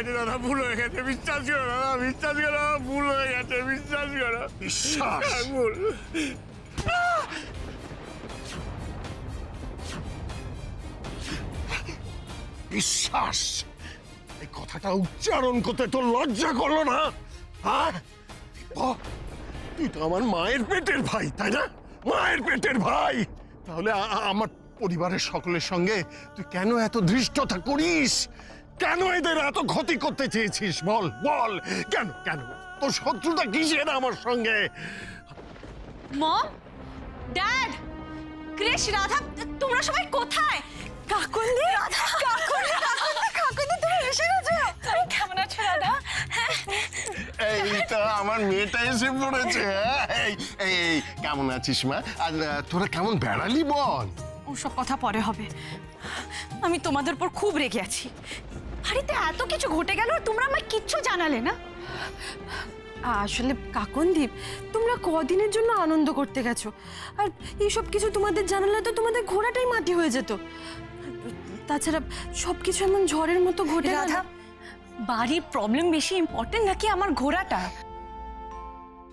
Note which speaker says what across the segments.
Speaker 1: গেছে দাদা, ভুল হয়ে গেছে, বিশ্বাস করো দাদা, বিশ্বাস করো, ভুল হয়ে গেছে, বিশ্বাস করো,
Speaker 2: বিশ্বাস?
Speaker 1: ভুল।
Speaker 2: বিশ্বাস? এই কথাটা উচ্চারণ করতে তোর লজ্জা করলো না? হ্যাঁ, তুই তো আমার মায়ের পেটের ভাই, তাই না? মায়ের পেটের ভাই। তাহলে আমার পরিবারের সকলের সঙ্গে তুই কেন এত ধৃষ্টতা করিস? কেন এদের এত ক্ষতি করতে চেয়েছিস? বল বল, কেন কেন তোর শত্রুতা কিসের আমার সঙ্গে?
Speaker 3: মম, ড্যাড, ক্রিশ, রাধা, তোমরা সবাই কোথায়? কাকুলি, রাধা, কাকুলি, কাকুলি, তুমি এসে গেছো? তুমি কেমন আছো রাধা?
Speaker 2: এইটা আমার মেয়েটা এসে পড়েছে। এই এই এই, কেমন আছিস মা? আর তোরা কেমন বেড়ালি বল?
Speaker 3: ওসব কথা পরে হবে। আমি তোমাদের উপর খুব রেগে আছি। বাড়িতে এত কিছু ঘটে গেল আর তোমরা আমায় কিচ্ছু জানালে না।
Speaker 4: আসলে কাকনদীপ, তোমরা কদিনের জন্য আনন্দ করতে গেছো, আর এইসব কিছু তোমাদের জানালে তো তোমাদের ঘোড়াটাই মাটি হয়ে যেত। তাছাড়া সবকিছু এমন ঝড়ের মতো ঘটে গেল।
Speaker 3: রাধা, বাড়ির প্রবলেম বেশি ইম্পর্টেন্ট নাকি আমার ঘোড়াটা?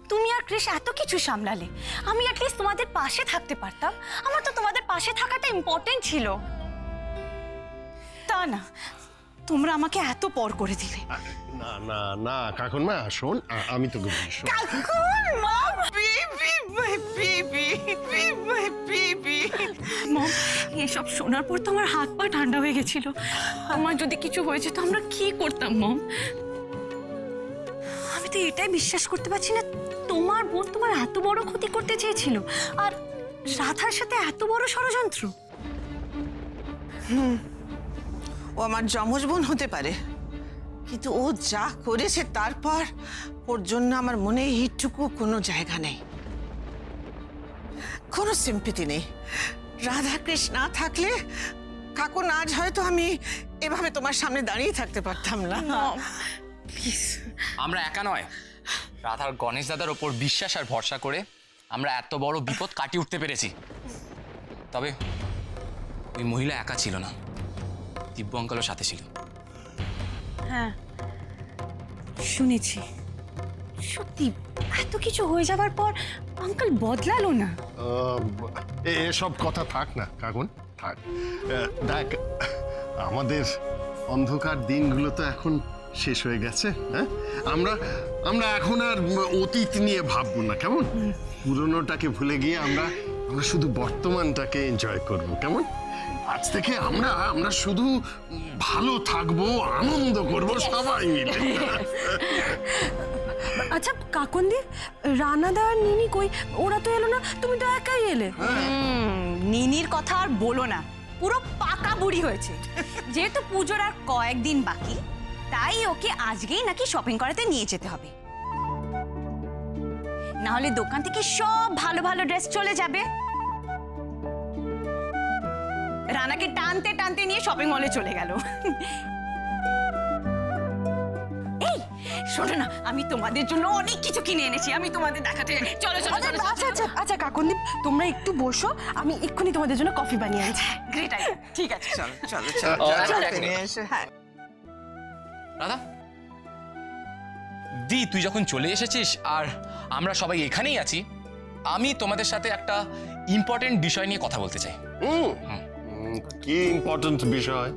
Speaker 3: তুমি আর ক্রিশ এত কিছু সামলালে, আমি অ্যাটলিস্ট তোমাদের পাশে থাকতে পারতাম। আমার তো তোমাদের পাশে থাকাটা ইম্পর্টেন্ট ছিল, তা না। তোমরা আমাকে এত পর করে দিলে।
Speaker 2: না না না কাকুন মা, শোন, আমি তোকে বলি, শোন।
Speaker 3: মম, এসব শোনার পর তো আমার হাত পা ঠান্ডা হয়ে গেছিল। আমার যদি কিছু হয়েছে তো আমরা কি করতাম মম? আমি তো এটাই বিশ্বাস করতে পারছি না, তোমার বোন তোমার এত বড় ক্ষতি করতে চেয়েছিল, আর রাধার সাথে এত বড় ষড়যন্ত্র।
Speaker 5: ও আমার যমজ বোন হতে পারে, কিন্তু ও যা করেছে তারপর ওর জন্য আমার মনে এইটুকু কোনো জায়গা নেই, কোনো সিম্পেথি নেই। রাধা কৃষ্ণ না থাকলে কাকুন আজ হয়তো আমি এভাবে তোমার সামনে দাঁড়িয়ে থাকতে পারতাম না।
Speaker 3: প্লিজ।
Speaker 6: আমরা একা নয়, রাধার গণেশ দাদার ওপর বিশ্বাস আর ভরসা করে আমরা এত বড় বিপদ কাটিয়ে উঠতে পেরেছি। তবে ওই মহিলা একা ছিল না, দিব্য অঙ্কলও সাথে ছিল।
Speaker 3: হ্যাঁ, শুনেছি। সত্যি এত কিছু হয়ে যাবার পর আঙ্কেল বদলালো না।
Speaker 2: এসব কথা থাক না কাকুন, থাক। দেখ, আমাদের অন্ধকার দিনগুলো তো এখন শেষ হয়ে গেছে। হ্যাঁ, আমরা আমরা এখন আর অতীত নিয়ে ভাববো না, কেমন? পুরনোটাকে ভুলে গিয়ে আমরা শুধু বর্তমানটাকে এনজয় করব, কেমন? আজ থেকে আমরা শুধু ভালো থাকবো, আনন্দ করব সবাই মিলে।
Speaker 4: আচ্ছা কাকনদীপ, রানাদা আর নিনি কই? ওরা তো এলো না, তুমি তো একাই এলে।
Speaker 3: নিনির কথা আর বলো না, পুরো পাকা বুড়ি হয়েছে। যেহেতু পুজোর আর কয়েকদিন বাকি, তাই ওকে আজকেই নাকি শপিং করাতে নিয়ে যেতে হবে, না হলে দোকান থেকে সব ভালো ভালো ড্রেস চলে যাবে। রানাকে টানতে টানতে নিয়ে শপিং মলে চলে গেল। এই শোনো না, আমি তোমাদের জন্য অনেক কিছু কিনে এনেছি, আমি তোমাদের দেখাতে। চলো চলো চলো।
Speaker 4: আচ্ছা আচ্ছা আচ্ছা কাকনদীপ, তোমরা একটু বসো, আমি এক্ষুনি তোমাদের জন্য কফি বানিয়ে আনছি।
Speaker 3: গ্রেট আইডিয়া, ঠিক আছে।
Speaker 5: চলো চলো
Speaker 6: হ্যাঁ। রাধা দি, তুই যখন চলে এসেছিস আর আমরা সবাই এখানেই আছি, আমি তোমাদের সাথে একটা ইম্পর্টেন্ট বিষয় নিয়ে কথা বলতে চাই।
Speaker 2: কি ইম্পর্টেন্ট বিষয়?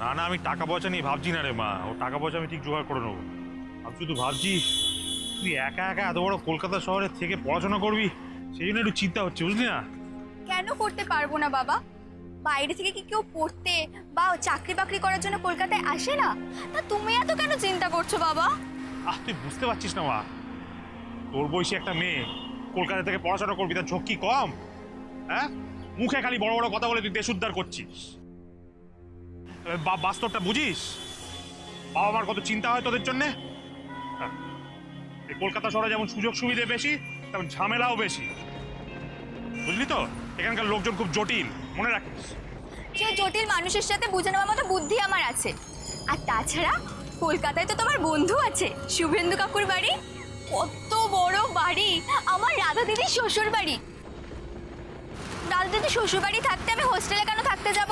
Speaker 1: না না, আমি টাকা পয়সা নিয়ে ভাবছি না রে মা, ও টাকা পয়সা আমি ঠিক জোগাড় করে নেবো। আমি শুধু ভাবছি তুই একা একা এত বড় কলকাতা শহরে থেকে পড়াশোনা করবি, সেই জন্য একটু চিন্তা হচ্ছে, বুঝলি না?
Speaker 7: কেন করতে পারবো না বাবা? বাইরে থেকে কি কেউ পড়তে বা চাকরি বাকরি করার জন্য কলকাতায় আসে না? তা তুমি এত কেন চিন্তা করছো বাবা?
Speaker 1: তুই বুঝতে পারছিস না মা, তোর বয়সী একটা মেয়ে কলকাতা থেকে পড়াশোনা করবি, তার ঝক্কি কম? হ্যাঁ, মুখে খালি বড় বড় কথা বলে তুই দেশ উদ্ধার করছিস। বাস্তবটা বুঝিস? বাবা মার কত চিন্তা হয় তোদের জন্যে। এই কলকাতা শহরে যেমন সুযোগ সুবিধা বেশি, তেমন ঝামেলাও বেশি, বুঝলি তো? এখানকার লোকজন খুব জটিল, মনে রাখিস।
Speaker 7: সে জটিল মানুষের সাথে বুঝে নেওয়ার মতো বুদ্ধি আমার আছে। আর তাছাড়া কলকাতায় তো তোমার বন্ধু আছে, শুভেন্দু কাকুর বাড়ি। কত বড় বাড়ি, আমার রাধা দিদির শ্বশুর বাড়ি। দাদা দিদি শ্বশুরবাড়ি থাকতে আমি হোস্টেলে কেন থাকতে যাব?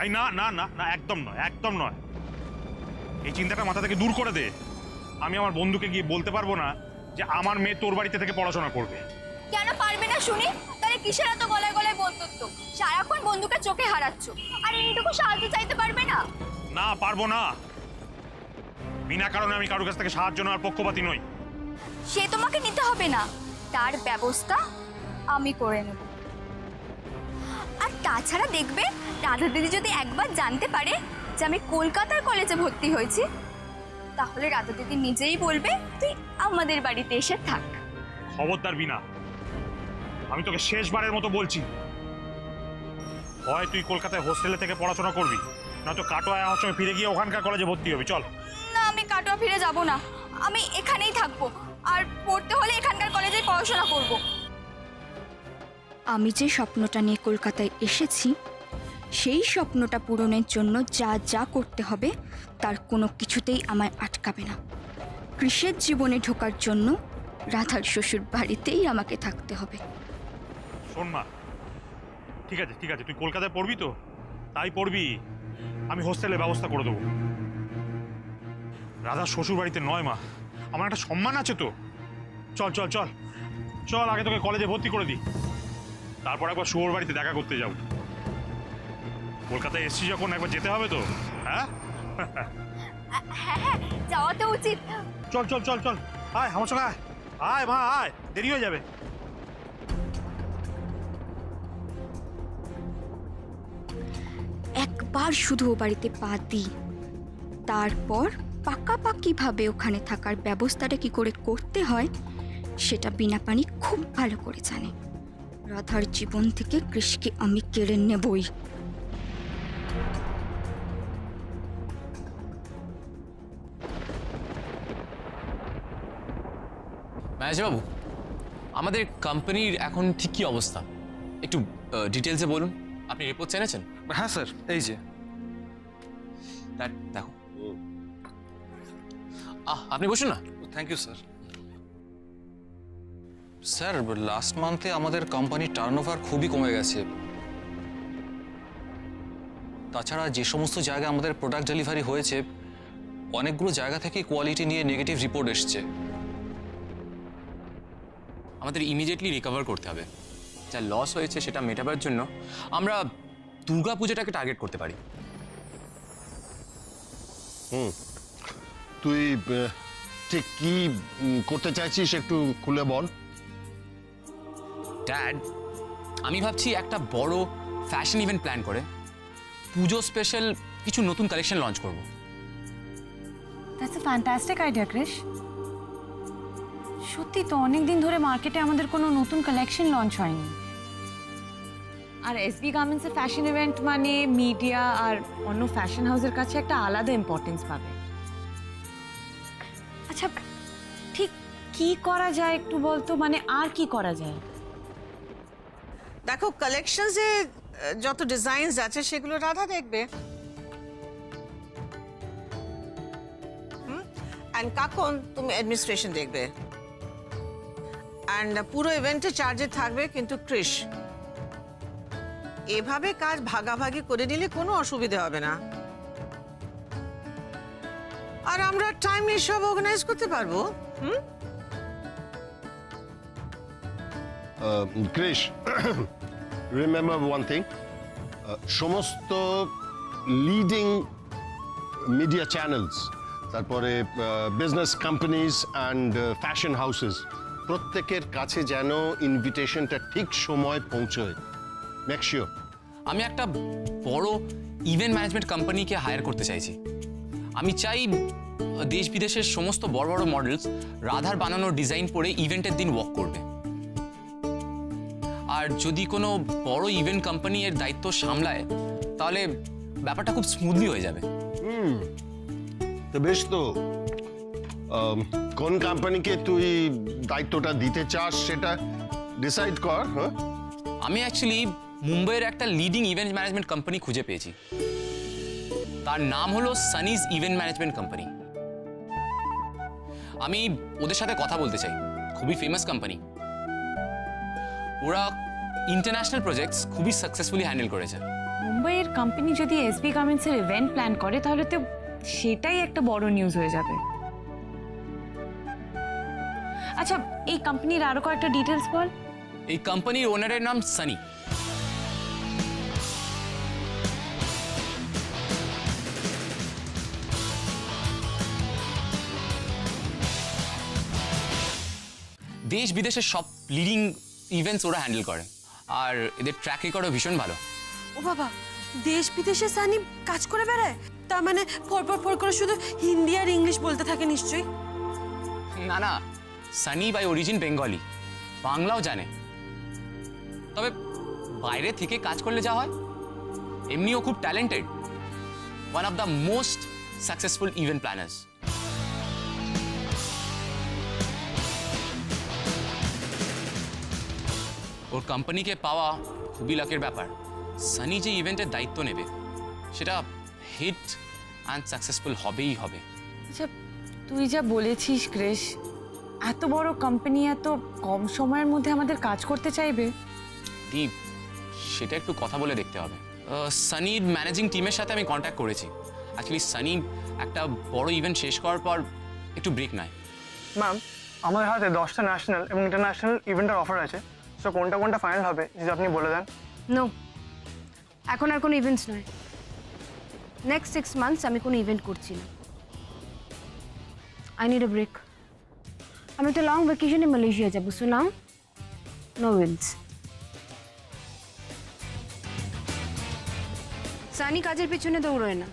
Speaker 1: এই না না না না, একদম নয়, একদম নয়। এই চিন্তাটা মাথা থেকে দূর করে দে। আমি আমার বন্ধুকে গিয়ে বলতে পারবো না যে আমার মেয়ে তোর বাড়িতে থেকে পড়াশোনা করবে।
Speaker 7: কেন পারবে না শুনি? তাহলে কিসের এত গলায় গলায় বন্ধুত্ব? সারাক্ষণ বন্ধুকে চোখে হারাচ্ছ, আর এইটুকু সাহায্য চাইতে পারবে না?
Speaker 1: না, পারবো না। বিনা কারণে আমি কারোর কাছ থেকে সাহায্য নেওয়ার পক্ষপাতী নই।
Speaker 7: সে তোমাকে নিতে হবে না, তার ব্যবস্থা আমি করে নেব। আর তাছাড়া দেখবে, রাধা দিদি যদি একবার জানতে পারে যে আমি কলকাতার কলেজে ভর্তি হয়েছি, তাহলে রাধা দিদি নিজেই বলবে তুই আমাদের বাড়িতে এসে থাক।
Speaker 1: খবরদার বিনা, আমি তোকে শেষবারের মতো বলছি, হয় তুই কলকাতায় হোস্টেলে থেকে পড়াশোনা করবি, নয়তো কাটোয়া আসামে ফিরে গিয়ে ওখানকার কলেজে ভর্তি হবি। চল।
Speaker 7: না, আমি কাটোয়া ফিরে যাব না, আমি এখানেই থাকবো, আর পড়তে হলে এখানকার কলেজেই পড়াশোনা করব। আমি যে স্বপ্নটা নিয়ে কলকাতায় এসেছি, সেই স্বপ্নটা পূরণের জন্য যা যা করতে হবে তার কোনো কিছুতেই আমায় আটকাবে না। কৃষের জীবনে ঢোকার জন্য রাধার শ্বশুর বাড়িতেই আমাকে থাকতে হবে।
Speaker 1: শোন মা, ঠিক আছে ঠিক আছে, তুই কলকাতায় পড়বি তো তাই পড়বি, আমি হোস্টেলের ব্যবস্থা করে দেবো। রাধার শ্বশুর বাড়িতে নয় মা, আমার একটা সম্মান আছে তো। চল চল চল চল, আগে তোকে কলেজে ভর্তি করে দিই, তারপর একবার শুয়োর বাড়িতে দেখা করতে যাবো। কলকাতায় এসছি যখন একবার যেতে হবে তো। হ্যাঁ
Speaker 7: হ্যাঁ হ্যাঁ, যাওয়া তো উচিত।
Speaker 1: চল চল চল চল, আয় আমার সঙ্গে আয়, আয় মা আয়, দেরি হয়ে যাবে।
Speaker 7: একবার শুধু ও বাড়িতে পা দিই, তারপর পাকাপাকিভাবে ওখানে থাকার ব্যবস্থাটা কি করে করতে হয় সেটা বিনা পানি খুব ভালো করে জানে। রাধার জীবন থেকে কৃষকে আমি কেড়ে নেবই।
Speaker 6: ম্যানেজারবাবু, আমাদের কোম্পানির এখন ঠিক কী অবস্থা একটু ডিটেলসে বলুন। আপনি রিপোর্ট এনেছেন?
Speaker 8: হ্যাঁ স্যার, এই যে
Speaker 6: দেখো। আপনি বসুন না।
Speaker 8: Thank you sir. Sir, last মান্থে আমাদের কোম্পানির টার্নওভার খুবই কমে গেছে। তাছাড়া যে সমস্ত জায়গায় আমাদের প্রোডাক্ট ডেলিভারি হয়েছে, অনেকগুলো জায়গা থেকে কোয়ালিটি নিয়ে নেগেটিভ রিপোর্ট এসছে।
Speaker 6: আমাদের ইমিডিয়েটলি রিকভার করতে হবে। যা লস হয়েছে সেটা মেটাবার জন্য আমরা দুর্গা পূজাটাকে টার্গেট করতে পারি।
Speaker 2: তুই ঠিক কি করতে চাইছিস একটু খুলে বল।
Speaker 6: ড্যাড, আমি ভাবছি একটা বড় ফ্যাশন ইভেন্ট প্ল্যান করে পুজো স্পেশাল কিছু নতুন কালেকশন লঞ্চ করব।
Speaker 3: That's a fantastic idea Krish. সত্যি তো অনেক দিন ধরে মার্কেটে আমাদের কোনো নতুন কালেকশন লঞ্চ হয়নি। আর এসবি গার্মেন্টসের ফ্যাশন ইভেন্ট মানে মিডিয়া আর অন্য ফ্যাশন হাউসের কাছে একটা আলাদা ইম্পর্টেন্স পাবে। আচ্ছা, ঠিক কি করা যায় একটু বলতো, মানে আর কি করা যায়?
Speaker 5: দেখো, কালেকশনসে যত ডিজাইনস আছে সেগুলো রাধা দেখবে। অ্যান্ড কাকন তুমি অ্যাডমিনিস্ট্রেশন দেখবে। অ্যান্ড পুরো ইভেন্টে চার্জে থাকবে কিন্তু ক্রিশ। এভাবে কাজ ভাগাভাগি করে নিলে কোনো অসুবিধা হবে না, আর আমরা টাইমে সব অর্গানাইজ করতে পারবো।
Speaker 2: ক্রিশ, রিমেম্বার ওয়ান থিং, সমস্ত লিডিং মিডিয়া চ্যানেলস, তারপরে business companies and fashion houses, প্রত্যেকের কাছে যেন ইনভিটেশনটা ঠিক সময় পৌঁছয়। Make sure.
Speaker 6: আমি একটা বড় ইভেন্ট ম্যানেজমেন্ট কোম্পানিকে হায়ার করতে চাইছি। আমি চাই দেশ বিদেশের সমস্ত বড় বড় মডেলস রাধার বানানোর ডিজাইন পরে ইভেন্টের দিন ওয়াক করবে। আর যদি কোনো বড় ইভেন্ট কোম্পানি এর দায়িত্ব সামলায় তাহলে ব্যাপারটা খুব স্মুথলি হয়ে যাবে।
Speaker 2: তো বেশ, তো কোন কোম্পানিকে তুই দায়িত্বটা দিতে চাস সেটা ডিসাইড কর। হ্যাঁ,
Speaker 6: আমি অ্যাকচুয়ালি মুম্বাইয়ের একটা লিডিং ইভেন্ট ম্যানেজমেন্ট কোম্পানি খুঁজে পেয়েছি। তার নাম হলো সানিজ ইভেন্ট ম্যানেজমেন্ট কোম্পানি। আমি ওদের সাথে কথা বলতে চাই। খুবই ফেমাস কোম্পানি। ওরা ইন্টারন্যাশনাল প্রজেক্টস খুবই সাকসেসফুলি হ্যান্ডেল করেছে।
Speaker 3: মুম্বাইয়ের কোম্পানি যদি এসবি গার্মেন্টসের ইভেন্ট প্ল্যান করে তাহলে তো সেটাই একটা বড় নিউজ হয়ে যাবে। আচ্ছা, এই কোম্পানির আরো কয়েকটা ডিটেলস বল।
Speaker 6: এই কোম্পানির ওনারের নাম সানি। দেশ বিদেশের সব লিডিং ইভেন্টস ওরা হ্যান্ডেল করে, আর এদের ট্র্যাক রেকর্ডও ভীষণ ভালো।
Speaker 4: ও বাবা, দেশ বিদেশে সানি কাজ করে বেড়ায়? তার মানে ফর করে শুধু হিন্দি আর ইংলিশ বলতে থাকে নিশ্চয়ই।
Speaker 6: না না, সানি বাই অরিজিন বেঙ্গলি, বাংলাও জানে। তবে বাইরে থেকে কাজ করলে যা হয়, এমনিও খুব talented, one of the most successful event planners. ওর কোম্পানিকে পাওয়া খুবই লাকের ব্যাপার। সানি যে ইভেন্টের দায়িত্ব নেবে সেটা হিট অ্যান্ড সাকসেসফুল হবেই হবে।
Speaker 3: আচ্ছা, তুই যা বলেছিস ক্রিস, এত বড় কোম্পানি এত কম সময়ের মধ্যে আমাদের কাজ করতে চাইবে?
Speaker 6: দীপ, সেটা একটু কথা বলে দেখতে হবে। সানির ম্যানেজিং টিমের সাথে আমি কন্ট্যাক্ট করেছি। অ্যাকচুয়ালি সানি একটা বড় ইভেন্ট শেষ করার পর একটু ব্রেক নেয়।
Speaker 9: ম্যাম, আমাদের হাতে 10টা ন্যাশনাল এবং ইন্টারন্যাশনাল ইভেন্টের অফার আছে। সো কোনটা কোনটা ফাইনাল হবে যদি আপনি বলে দেন।
Speaker 10: নো, এখন আর কোনো ইভেন্টস নয়। নেক্সট 6 মান্থস আমি কোনো ইভেন্ট করছি না। I need a break. আমি একটা লং ভ্যাকেশনে মালয়েশিয়া যাবো। So now no events. Sunny কাজের পিছনে দৌড়োয় না,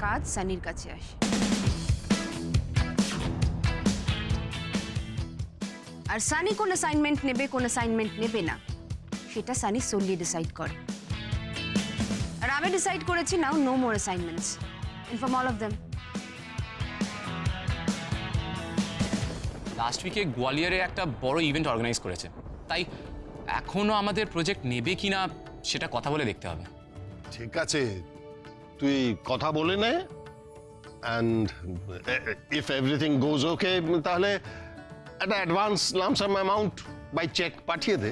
Speaker 10: কাজ সানির কাছে আসে। আর সানি কোন অ্যাসাইনমেন্ট নেবে কোন অ্যাসাইনমেন্ট নেবে না সেটা সানি সোলি ডিসাইড করে। আর আমি ডিসাইড করেছি now no more assignments. Inform all of them.
Speaker 6: Last উইকে গোয়ালিয়রে একটা বড় ইভেন্ট অর্গানাইজ করেছে, তাই এখনো আমাদের প্রজেক্ট নেবে কিনা সেটা কথা বলে দেখতে হবে।
Speaker 2: ঠিক আছে, তুই কথা বলে নে, and if everything goes okay তাহলে একটা advance lump sum amount by cheque পাঠিয়ে দে।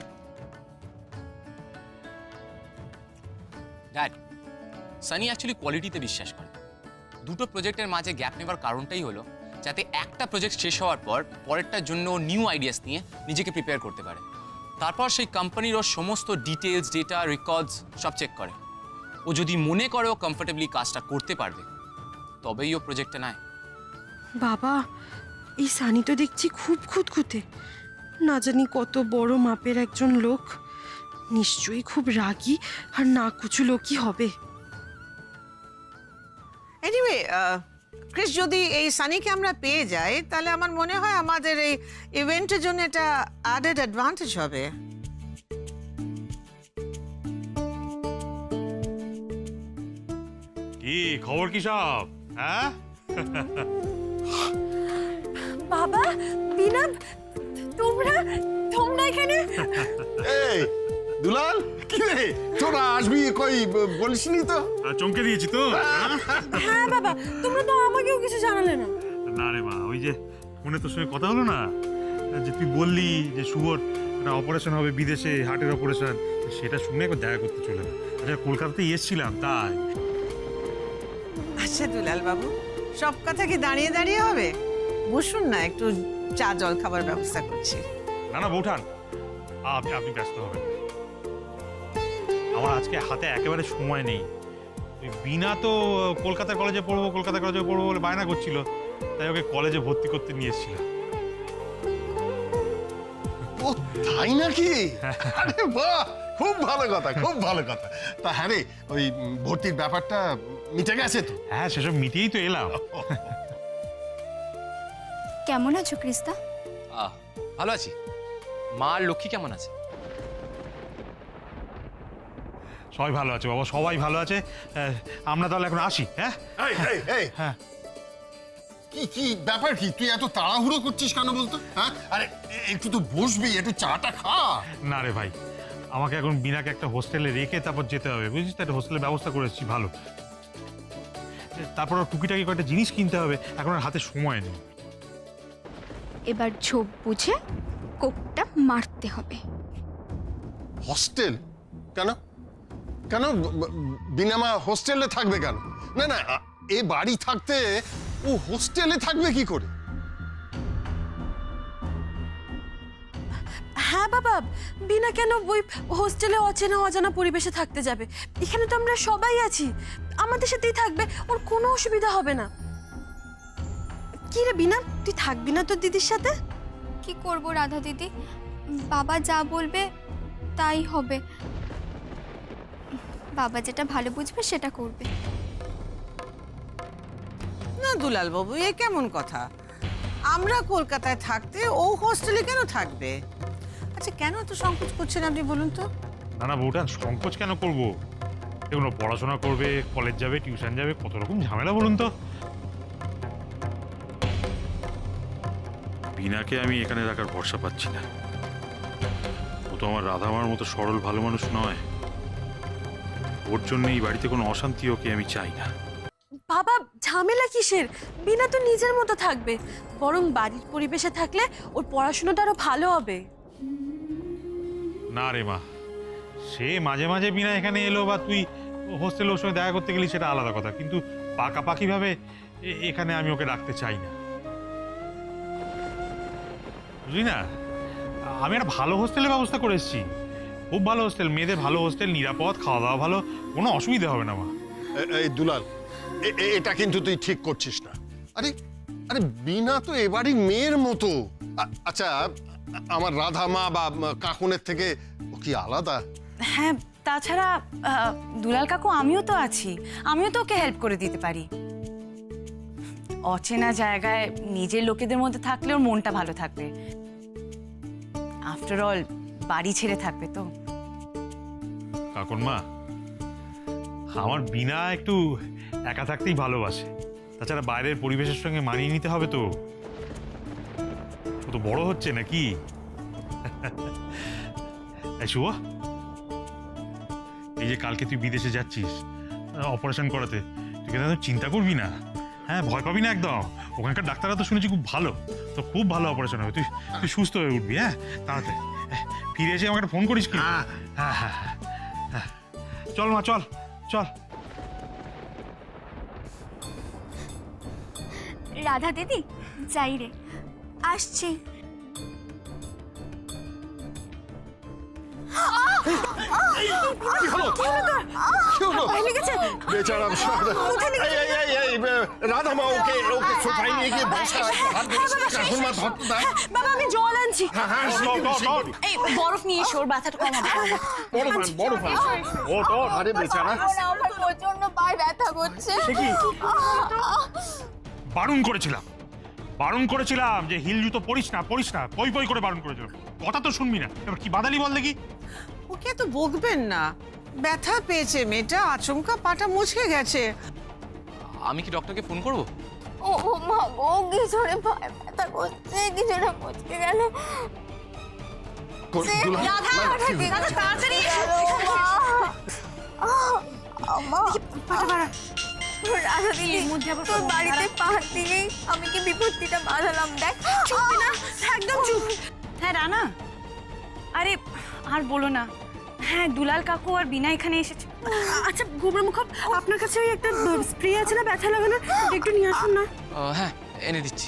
Speaker 6: ড্যাড, সানি অ্যাকচুয়ালি কোয়ালিটিতে বিশ্বাস করে। দুটো প্রজেক্টের মাঝে গ্যাপ নেবার কারণটাই হলো যাতে একটা প্রজেক্ট শেষ হওয়ার পর পরেরটার জন্য নিউ আইডিয়াস নিয়ে নিজেকে প্রিপেয়ার করতে পারে। তারপর সেই কোম্পানির ওর সমস্ত ডিটেলস, ডেটা, রেকর্ডস সব চেক করে। ও যদি মনে করে ও কমফোর্টেবলি কাজটা করতে পারবে তবেই ও প্রজেক্টটা নেয়।
Speaker 4: বাবা, এই সানি তো দেখছি খুব খুঁতখুঁতে। না জানি কত বড় মাপের একজন লোক। নিশ্চয়ই খুব রাগী আর নাকুচু লোকই হবে।
Speaker 5: এনিওয়ে, ক্রিস, যদি এই সানিকে আমরা পেয়ে যাই তাহলে আমার মনে হয় আমাদের এই ইভেন্টের জন্য এটা অ্যাডেড অ্যাডভান্টেজ হবে।
Speaker 1: কি খবর কি সব? হ্যাঁ,
Speaker 4: বাবা, বিনা, তোমরা তোমরা এখানে?
Speaker 2: এই দুলাল, কি রে তোরা আসবি কই বলিসনি তো?
Speaker 1: চমকে দিয়েছি তো।
Speaker 4: হ্যাঁ বাবা, তোমরা তো আমাকেও কিছু জানালে না।
Speaker 1: না রে মা, ওই যে ফোনে তোর সঙ্গে কথা হলো না, যে তুই বললি যে শুভর একটা অপারেশন হবে বিদেশে, হার্টের অপারেশন, সেটা শুনে একবার দেখা করতে চলে। আচ্ছা, কলকাতাতেই এসেছিলাম তাই।
Speaker 5: আচ্ছা দুলাল বাবু, সব কথা কি দাঁড়িয়ে দাঁড়িয়ে হবে? বসুন না, একটু চা জল খাবার ব্যবস্থা করছি।
Speaker 1: না না বৌঠান, আপনি ব্যস্ত হবেন। আমার আজকে হাতে একেবারে সময় নেই। ওই বিনা তো কলকাতার কলেজে পড়বো বলে বায়না করছিল, তাই ওকে কলেজে ভর্তি করতে নিয়ে এসেছিলাম।
Speaker 2: ও তাই নাকি? আরে বাহ, খুব ভালো কথা, খুব ভালো কথা। তা হ্যাঁ রে, ওই ভর্তির ব্যাপারটা মিটে গেছে তো?
Speaker 1: হ্যাঁ, সেসব মিটিয়েই তো এলাম।
Speaker 7: কেমন আছো ক্রিস্তা?
Speaker 6: ভালো আছি। মা আর লক্ষ্মী কেমন আছে?
Speaker 1: সবাই ভালো আছে বাবা, সবাই ভালো আছে। আমরা তাহলে এখন আসি। হ্যাঁ হ্যাঁ,
Speaker 2: কি কি ব্যাপার কি? তুই এত তাড়াহুড়ো করছিস কেন বলতো? হ্যাঁ, আরে একটু তো বসবি, একটু চাটা খা।
Speaker 1: না রে ভাই, আমাকে এখন বিনাকে একটা হোস্টেলে রেখে তারপর যেতে হবে, বুঝছিস তো? একটা হোস্টেলের ব্যবস্থা করেছি ভালো। তারপর টুকিটাকি কয়েকটা জিনিস কিনতে হবে, এখন আর হাতে সময় নেই।
Speaker 7: এবার ঝোপ বুঝে কোকটা মারতে হবে।
Speaker 2: হস্টেল? কেন কেন বিনামা হোস্টেলে থাকবে কেন? না না, এ বাড়ি থাকতে ও হোস্টেলে থাকবে কি করে?
Speaker 4: হ্যাঁ বাবা, বিনা কেন ওই হোস্টেলে অচেনা অজানা পরিবেশে থাকতে যাবে? এখানে তো আমরা সবাই আছি, আমাদের সাথেই থাকবে, ওর কোনো অসুবিধা হবে না। কি রে বিনা, তুই থাকবি না তোর দিদির সাথে?
Speaker 7: কি করব রাধা দিদি, বাবা যা বলবে তাই হবে। বাবা যেটা ভালো বুঝবে সেটা করবে।
Speaker 5: না দুলাল বাবু, এ কেমন কথা? আমরা কলকাতায় থাকতে ও হোস্টেলে কেন থাকবে? আচ্ছা, কেন তো সংকোচ করছেন আপনি বলুন তো?
Speaker 1: না না বউটা, সংকোচ কেন করবো? এগুলো পড়াশোনা করবে, কলেজ যাবে, টিউশন যাবে, কত রকম ঝামেলা বলুন তো। বিনাকে আমি এখানে রাখার ভরসা পাচ্ছি না। ও তো আমার রাধামার মতো সরল ভালো মানুষ নয়। ওর জন্য এই বাড়িতে কোনো অশান্তি ওকে আমি চাই না।
Speaker 4: বাবা, ঝামেলা কিসের? বিনা তো নিজের মতো থাকবে, বরং বাড়ির পরিবেশে থাকলে ওর পড়াশোনাটা আরো ভালো হবে।
Speaker 1: না রে মা, সে মাঝে মাঝে বিনা এখানে এলো বা তুই হোস্টেলে ওর সঙ্গে দেখা করতে গেলি সেটা আলাদা কথা, কিন্তু পাকাপাকিভাবে এখানে আমি ওকে রাখতে চাই না, বুঝলি না? আমি একটা ভালো হোস্টেলের ব্যবস্থা করে এসেছি, খুব ভালো হোস্টেল, মেয়েদের ভালো হোস্টেল, নিরাপদ, খাওয়া দাওয়া ভালো, কোনো অসুবিধা হবে না মা।
Speaker 2: এই দুলাল, এটা কিন্তু তুই ঠিক করছিস না। আরে আরে বিনা তো এবারই মেয়ের মতো। আচ্ছা, আমার রাধা মা বা কাকুনের থেকে ও কি আলাদা?
Speaker 3: হ্যাঁ, তাছাড়া দুলাল কাকু আমিও তো আছি, আমিও তো ওকে হেল্প করে দিতে পারি। অচেনা জায়গায় নিজের লোকেদের মধ্যে থাকলে ওর মনটা ভালো থাকবে। আফটার অল বাড়ি ছেড়ে থাকবে তো।
Speaker 1: কাকুন মা, আমার বিনা একটু একা থাকতেই ভালোবাসে, তাছাড়া বাইরের পরিবেশের সঙ্গে মানিয়ে নিতে হবে তো। ও তো বড় হচ্ছে নাকি? শুভ, এই যে কালকে তুই বিদেশে যাচ্ছিস অপারেশন করাতে, তুই কিন্তু চিন্তা করবি না, হ্যাঁ, ভয় পাবি না একদম। ওখানকার ডাক্তাররা তো শুনেছি খুব ভালো, তো খুব ভালো অপারেশন হবে, তুই তুই সুস্থ হয়ে উঠবি। হ্যাঁ, তাড়াতাড়ি ফিরে এসে আমাকে ফোন করিস কি? হ্যাঁ হ্যাঁ হ্যাঁ, চল মা, চল চল।
Speaker 7: রাধা দিদি, যাই রে, আসছি।
Speaker 2: কি হলো? কি হলো? বেচারা রাধা মা, ওকে ওকে সোফায় নিয়ে গিয়ে বসা। কাকুর মা ধরতে দেয়।
Speaker 4: বাবা, আমি জল আনছি।
Speaker 3: এই বরফ নিয়ে এসো, ওর ব্যথাটা কমাবে।
Speaker 2: বড় ফান। ও তো আরে বেচারা।
Speaker 7: আমার প্রচন্ড পায়ে ব্যথা করছে।
Speaker 1: বারণ করেছিলাম যে হিল জুতো পরিস না, পই পই করে বারণ করেছিলাম, কথা তো শুনবি না। এবার কি বাদালি বল দেখি?
Speaker 5: ওকে তো বকবেন না, ব্যথা পেয়েছে মেয়েটা, আচমকা পাটা মুচকে গেছে।
Speaker 6: আমি কি ডক্টরকে ফোন করব?
Speaker 7: ও মা গো, কি জোরে পায়ে ব্যথা করছে, কি জোরে মুচকে গেল।
Speaker 3: তাড়াতাড়ি
Speaker 7: রাধা দিদি, তোর বাড়িতে পাহাড় দিলেই আমি কি বিপত্তিটা বাঁধালাম, দেখ।
Speaker 3: চুপ না, একদম চুপ। হ্যাঁ রানা, আরে আর বলো না। হ্যাঁ, দুলাল কাকু আর বিনা এখানে এসেছে।
Speaker 4: আচ্ছা গোবর মুখ, আপনার কাছে ওই একটা স্প্রে আছে না ব্যথা লাগানোর, একটু নিয়ে আসুন না।
Speaker 6: হ্যাঁ, এনে দিচ্ছি।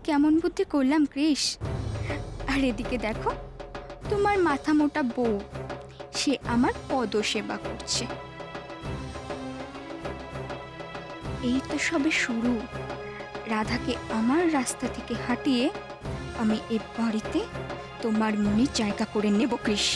Speaker 7: কেমন বুদ্ধি করলাম কৃষ। আর এদিকে দেখো, তোমার মাথা মোটা বউ, সে আমার পদসেবা করছে। এই তো সবে শুরু। রাধাকে আমার রাস্তা থেকে হাঁটিয়ে আমি এ বাড়িতে তোমার মনে জায়গা করে নেব কৃষ।